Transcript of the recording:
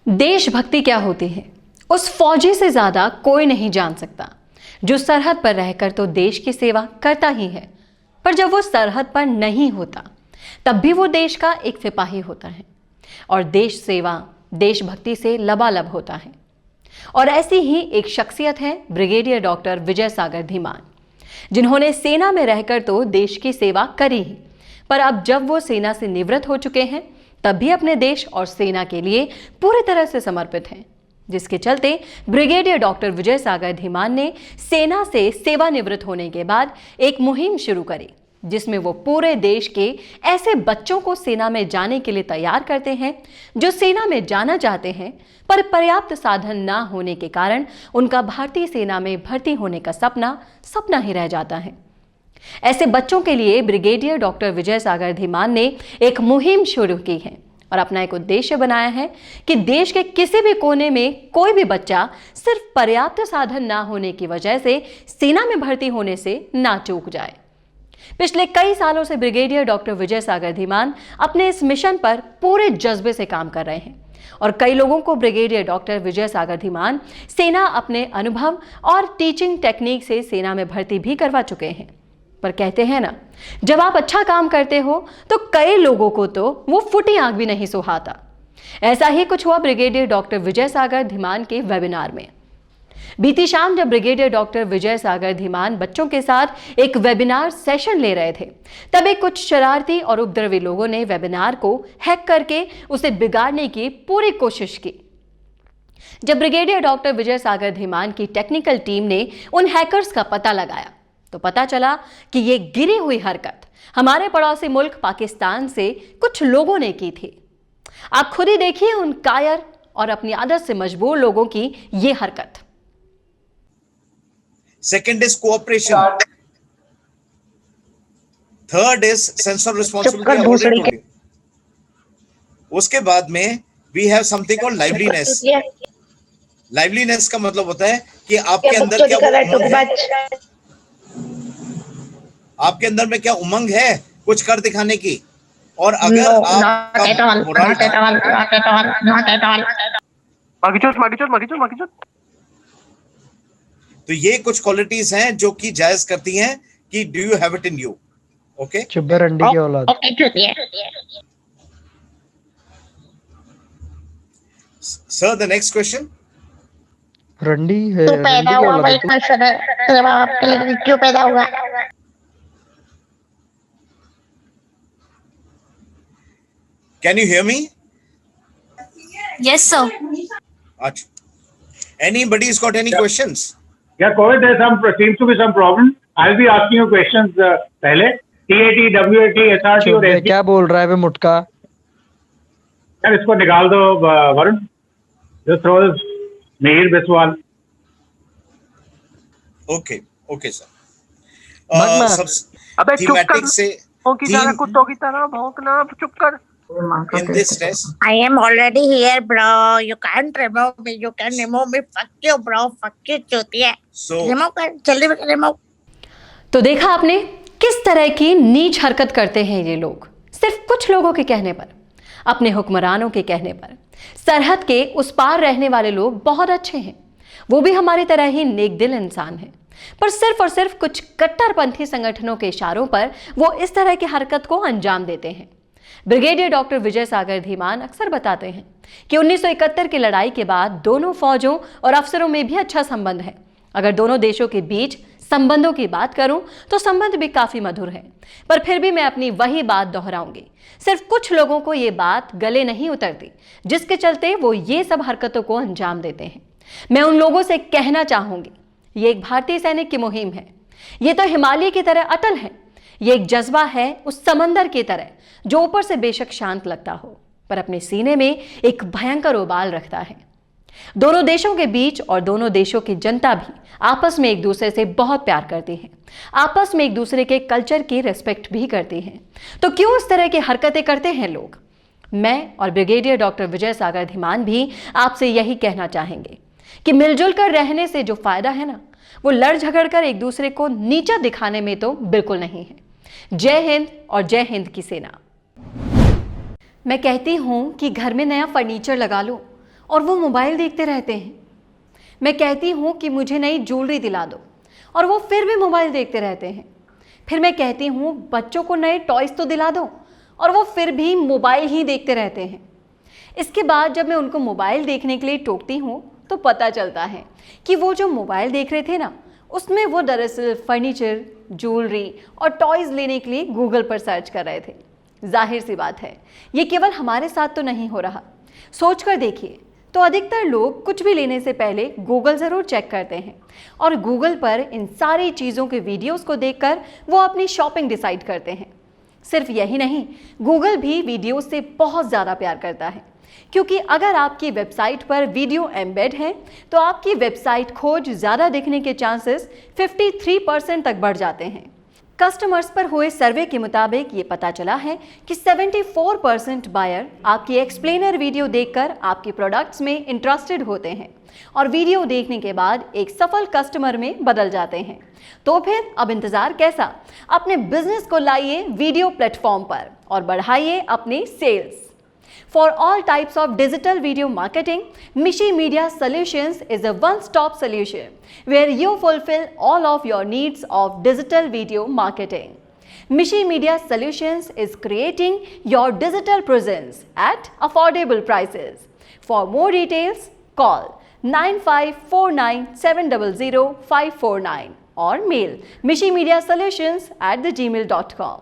देशभक्ति क्या होती है उस फौजी से ज्यादा कोई नहीं जान सकता, जो सरहद पर रहकर तो देश की सेवा करता ही है, पर जब वो सरहद पर नहीं होता तब भी वो देश का एक सिपाही होता है और देश सेवा देशभक्ति से लबालब होता है। और ऐसी ही एक शख्सियत है ब्रिगेडियर डॉक्टर विजय सागर धीमान, जिन्होंने सेना में रहकर तो देश की सेवा करी ही, पर अब जब वो सेना से निवृत्त हो चुके हैं तब भी अपने देश और सेना के लिए पूरी तरह से समर्पित हैं, जिसके चलते ब्रिगेडियर डॉक्टर विजय सागर धीमान ने सेना से सेवानिवृत्त होने के बाद एक मुहिम शुरू करी, जिसमें वो पूरे देश के ऐसे बच्चों को सेना में जाने के लिए तैयार करते हैं जो सेना में जाना चाहते हैं, पर पर्याप्त साधन ना होने के कारण उनका भारतीय सेना में भर्ती होने का सपना ही रह जाता है। ऐसे बच्चों के लिए ब्रिगेडियर डॉक्टर विजय सागर धीमान ने एक मुहिम शुरू की है और अपना एक उद्देश्य बनाया है कि देश के किसी भी कोने में कोई भी बच्चा सिर्फ पर्याप्त साधन ना होने की वजह से सेना में भर्ती होने से ना चूक जाए। पिछले कई सालों से ब्रिगेडियर डॉक्टर विजय सागर धीमान अपने इस मिशन पर पूरे जज्बे से काम कर रहे हैं और कई लोगों को ब्रिगेडियर डॉक्टर विजय सागर धीमान सेना अपने अनुभव और टीचिंग टेक्निक से सेना में भर्ती भी करवा चुके हैं। पर कहते हैं ना, जब आप अच्छा काम करते हो तो कई लोगों को तो वो फुटी आंख भी नहीं सुहाता। ऐसा ही कुछ हुआ ब्रिगेडियर डॉक्टर विजय सागर धीमान के वेबिनार में। बीती शाम जब ब्रिगेडियर डॉक्टर विजय सागर धीमान बच्चों के साथ एक वेबिनार सेशन ले रहे थे, तब एक कुछ शरारती और उपद्रवी लोगों ने वेबिनार को हैक करके उसे बिगाड़ने की पूरी कोशिश की। जब ब्रिगेडियर डॉक्टर विजय सागर धीमान की टेक्निकल टीम ने उन हैकर्स का पता लगाया तो पता चला कि ये गिरी हुई हरकत हमारे पड़ोसी मुल्क पाकिस्तान से कुछ लोगों ने की थी। आप खुद ही देखिए उन कायर और अपनी आदत से मजबूर लोगों की ये हरकत। Second is cooperation. Third is sense of responsibility. I already told you. उसके बाद में we have something called liveliness. Liveliness का मतलब होता है कि आपके अंदर क्या उमंग है, आपके अंदर में क्या उमंग है कुछ कर दिखाने की। और अगर आप तो ये कुछ क्वालिटीज हैं जो कि जायज करती हैं कि do you have it in you. Okay, चुब्बे रंडी की औलाद। Sir the next question. रंडी है, क्यों पैदा हुआ भाई? तेरे बाप के लिए क्यों पैदा हुआ? Can you hear me? Yes, sir. अच्छा, anybody's got any questions? Yeah, COVID, seems to be some problem. I'll be asking you questions पहले। TAT, WAT, SRT और SG। क्या बोल रहा है बे मुटका? यार इसको निकाल दो Varun. Just throw this Mihir Biswal. Okay, okay sir. अबे चुप कर, से की तरह कुत्तों की तरह भौंकना, चुप कर। in this test I am already here, bro. You can't remove me. You can remove me. Fuck you, bro. Fuck you, चूतिया। so रिमूव कर, जल्दी से रिमूव। तो देखा आपने किस तरह की नीच हरकत करते हैं ये लोग, सिर्फ कुछ लोगों के कहने पर, अपने हुक्मरानों के कहने पर। सरहद के उस पार रहने वाले लोग बहुत अच्छे हैं, वो भी हमारी तरह ही नेक दिल इंसान हैं, पर सिर्फ और सिर्फ कुछ कट्टरपंथी संगठनों के इशारों पर वो इस तरह की हरकत को अंजाम देते हैं। ब्रिगेडियर डॉक्टर विजय सागर धीमान अक्सर बताते हैं कि 1971 की लड़ाई के बाद दोनों फौजों और अफसरों में भी अच्छा संबंध है। अगर दोनों देशों के बीच संबंधों की बात करूं तो संबंध भी काफी मधुर है, पर फिर भी मैं अपनी वही बात दोहराऊंगी, सिर्फ कुछ लोगों को ये बात गले नहीं उतरती, जिसके चलते वो ये सब हरकतों को अंजाम देते हैं। मैं उन लोगों से कहना चाहूंगी, ये एक भारतीय सैनिक की मुहिम है, ये तो हिमालय की तरह अटल है, ये एक जज्बा है उस समंदर की तरह जो ऊपर से बेशक शांत लगता हो पर अपने सीने में एक भयंकर उबाल रखता है। दोनों देशों के बीच और दोनों देशों की जनता भी आपस में एक दूसरे से बहुत प्यार करती है, आपस में एक दूसरे के कल्चर की रिस्पेक्ट भी करती है। तो क्यों इस तरह की हरकतें करते हैं लोग? मैं और ब्रिगेडियर डॉक्टर विजय सागर धीमान भी आपसे यही कहना चाहेंगे कि मिलजुल कर रहने से जो फायदा है ना, वो लड़ झगड़ कर एक दूसरे को नीचा दिखाने में तो बिल्कुल नहीं है। जय हिंद और जय हिंद की सेना। मैं कहती हूँ कि घर में नया फर्नीचर लगा लो, और वो मोबाइल देखते रहते हैं। मैं कहती हूँ कि मुझे नई ज्वेलरी दिला दो और वो फिर भी मोबाइल देखते रहते हैं। फिर मैं कहती हूँ बच्चों को नए टॉयज तो दिला दो और वो फिर भी मोबाइल ही देखते रहते हैं। इसके बाद जब मैं उनको मोबाइल देखने के लिए टोकती हूँ तो पता चलता है कि वो जो मोबाइल देख रहे थे ना, उसमें वो दरअसल फर्नीचर, ज्वेलरी और टॉयज लेने के लिए गूगल पर सर्च कर रहे थे। जाहिर सी बात है, ये केवल हमारे साथ तो नहीं हो रहा। सोचकर देखिए तो अधिकतर लोग कुछ भी लेने से पहले गूगल ज़रूर चेक करते हैं और गूगल पर इन सारी चीज़ों के वीडियोस को देखकर वो अपनी शॉपिंग डिसाइड करते हैं। सिर्फ यही नहीं, गूगल भी वीडियो से बहुत ज़्यादा प्यार करता है, क्योंकि अगर आपकी वेबसाइट पर वीडियो एम्बेड है तो आपकी वेबसाइट खोज ज़्यादा दिखने के चांसेस 53% तक बढ़ जाते हैं। कस्टमर्स पर हुए सर्वे के मुताबिक ये पता चला है कि 74% बायर आपकी एक्सप्लेनर वीडियो देखकर आपके प्रोडक्ट्स में इंटरेस्टेड होते हैं और वीडियो देखने के बाद एक सफल कस्टमर में बदल जाते हैं। तो फिर अब इंतजार कैसा? अपने बिजनेस को लाइए वीडियो प्लेटफॉर्म पर और बढ़ाइए अपने sales. For all types of digital video marketing, Mishi Media Solutions is a one-stop solution where you fulfill all of your needs of digital video marketing. Mishi Media Solutions is creating your digital presence at affordable prices. For more details, call 9549700549 or mail mishimediasolutions@gmail.com.